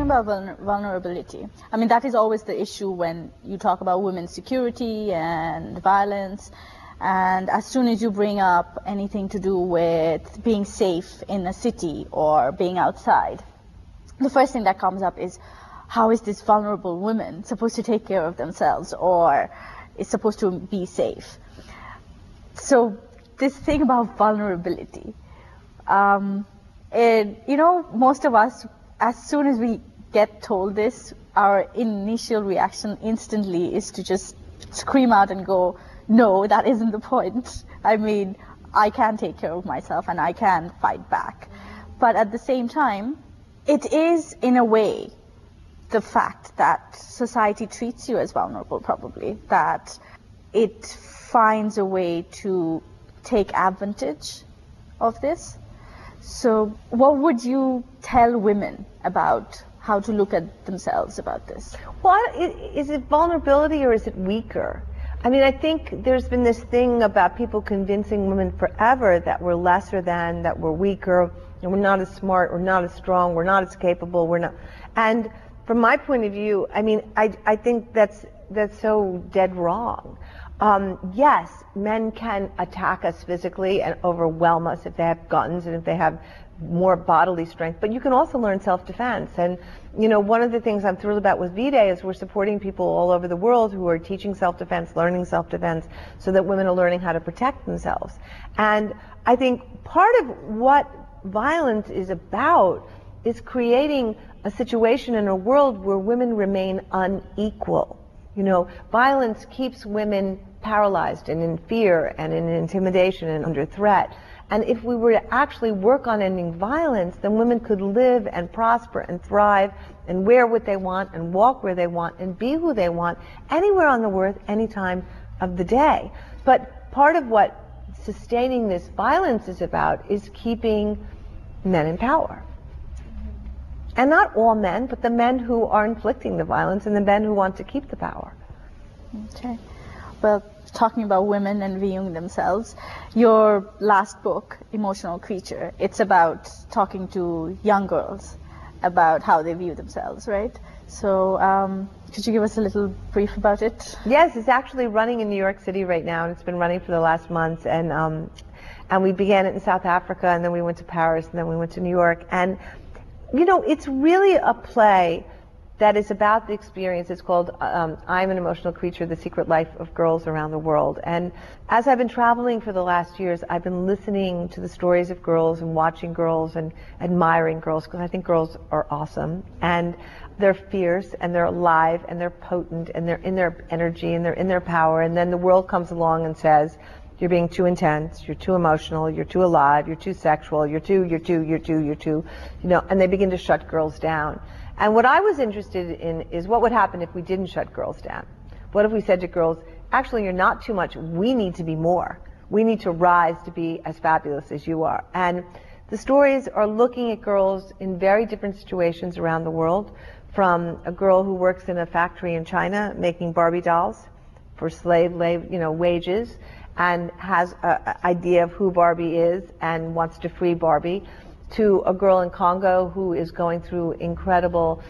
talking about vulnerability, I mean, that is always the issue when you talk about women's security and violence. And as soon as you bring up anything to do with being safe in a city or being outside, the first thing that comes up is, how is this vulnerable woman supposed to take care of themselves or is supposed to be safe? So this thing about vulnerability, most of us, as soon as we get told this, our initial reaction instantly is to just scream out and go, no, that isn't the point. I mean, I can take care of myself and I can fight back. But at the same time, it is, in a way, the fact that society treats you as vulnerable, probably, that it finds a way to take advantage of this. So what would you tell women about how to look at themselves about this? Well, is it vulnerability or is it weaker? I mean, I think there's been this thing about people convincing women forever that we're lesser than, that we're weaker, and we're not as smart, we're not as strong, we're not as capable, we're not. And from my point of view, I mean, I think that's so dead wrong. Yes, men can attack us physically and overwhelm us if they have guns and if they have more bodily strength, but you can also learn self-defense. And you know, one of the things I'm thrilled about with V-Day is we're supporting people all over the world who are teaching self-defense, learning self-defense, so that women are learning how to protect themselves. And I think part of what violence is about is creating a situation in a world where women remain unequal. You know, violence keeps women paralyzed and in fear and in intimidation and under threat. And if we were to actually work on ending violence, then women could live and prosper and thrive and wear what they want and walk where they want and be who they want anywhere on the earth, any time of the day. But part of what sustaining this violence is about is keeping men in power. And not all men, but the men who are inflicting the violence and the men who want to keep the power. Okay. Well, talking about women and viewing themselves, your last book, Emotional Creature, it's about talking to young girls about how they view themselves, right? So could you give us a little brief about it? Yes, it's actually running in New York City right now, and it's been running for the last month. And we began it in South Africa, and then we went to Paris, and then we went to New York. And you know, it's really a play that is about the experience. It's called I'm an Emotional Creature, The Secret Life of Girls Around the World. And as I've been traveling for the last years, I've been listening to the stories of girls and watching girls and admiring girls, because I think girls are awesome. And they're fierce, and they're alive, and they're potent, and they're in their energy, and they're in their power. And then the world comes along and says, you're being too intense, you're too emotional, you're too alive, you're too sexual, you're too, you know, and they begin to shut girls down. And what I was interested in is what would happen if we didn't shut girls down. What if we said to girls, actually, you're not too much, we need to be more. We need to rise to be as fabulous as you are. And the stories are looking at girls in very different situations around the world, from a girl who works in a factory in China making Barbie dolls for slave wages, and has an idea of who Barbie is and wants to free Barbie, to a girl in Congo who is going through incredible,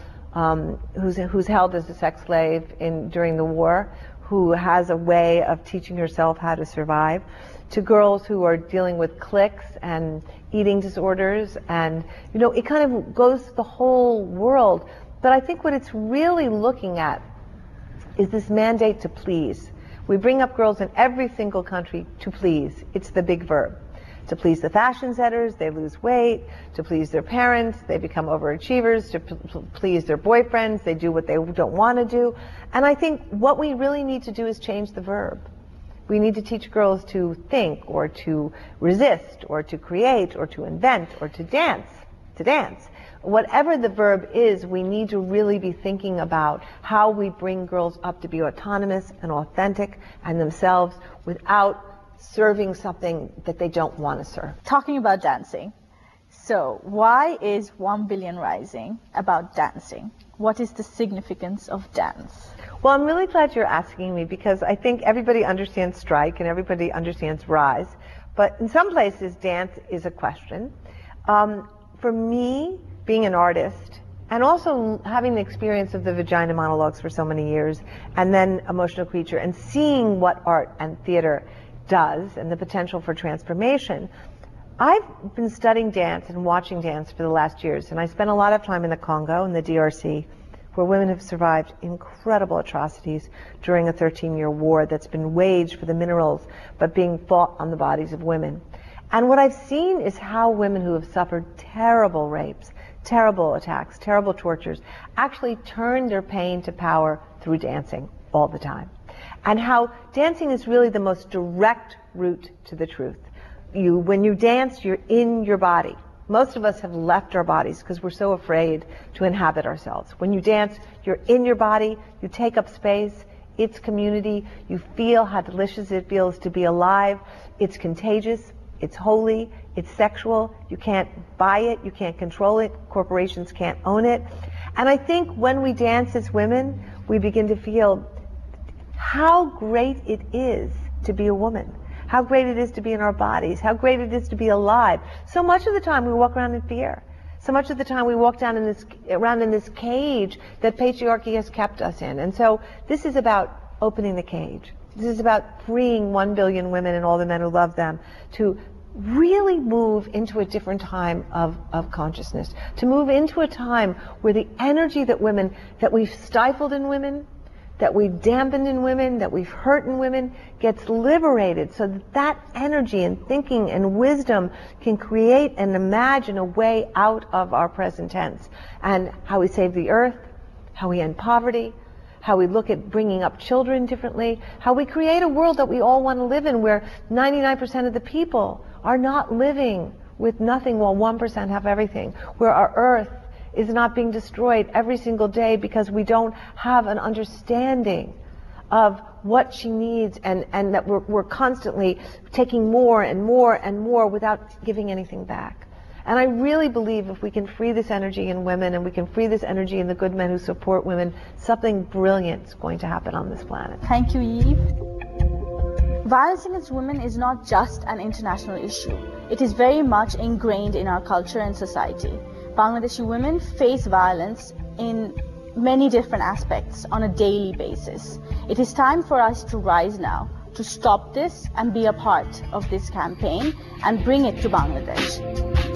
who's held as a sex slave during the war, who has a way of teaching herself how to survive, to girls who are dealing with cliques and eating disorders. And you know, it kind of goes the whole world. But I think what it's really looking at is this mandate to please. We bring up girls in every single country to please. It's the big verb. To please the fashion setters, they lose weight. To please their parents, they become overachievers. To please their boyfriends, they do what they don't want to do. And I think what we really need to do is change the verb. We need to teach girls to think, or to resist, or to create, or to invent, or to dance. Whatever the verb is, we need to really be thinking about how we bring girls up to be autonomous and authentic and themselves without serving something that they don't want to serve. Talking about dancing, so why is 1 Billion Rising about dancing? What is the significance of dance? Well, I'm really glad you're asking me, because I think everybody understands strike and everybody understands rise, but in some places dance is a question. For me, being an artist and also having the experience of the vagina monologues for so many years, and then Emotional Creature, and seeing what art and theater does and the potential for transformation. I've been studying dance and watching dance for the last years, and I spent a lot of time in the Congo and the DRC, where women have survived incredible atrocities during a 13-year war that's been waged for the minerals, but being fought on the bodies of women. And what I've seen is how women who have suffered terrible rapes, terrible attacks, terrible tortures, actually turn their pain to power through dancing all the time. And how dancing is really the most direct route to the truth. When you dance, you're in your body. Most of us have left our bodies because we're so afraid to inhabit ourselves. When you dance, you're in your body, you take up space, it's community, you feel how delicious it feels to be alive, it's contagious, it's holy, it's sexual, you can't buy it, you can't control it, corporations can't own it. And I think when we dance as women, we begin to feel how great it is to be a woman. How great it is to be in our bodies, how great it is to be alive. So much of the time we walk around in fear. So much of the time we walk around in this cage that patriarchy has kept us in. And so this is about opening the cage. This is about freeing 1 billion women and all the men who love them to really move into a different time of consciousness, to move into a time where the energy that we've stifled in women, that we've dampened in women, that we've hurt in women, gets liberated so that energy and thinking and wisdom can create and imagine a way out of our present tense. And how we save the earth, how we end poverty, how we look at bringing up children differently, how we create a world that we all want to live in where 99% of the people are not living with nothing while 1% have everything, where our earth is not being destroyed every single day because we don't have an understanding of what she needs, and that we're constantly taking more and more and more without giving anything back. And I really believe if we can free this energy in women and we can free this energy in the good men who support women, something brilliant is going to happen on this planet. Thank you, Eve. Violence against women is not just an international issue. It is very much ingrained in our culture and society. Bangladeshi women face violence in many different aspects on a daily basis. It is time for us to rise now, to stop this and be a part of this campaign and bring it to Bangladesh.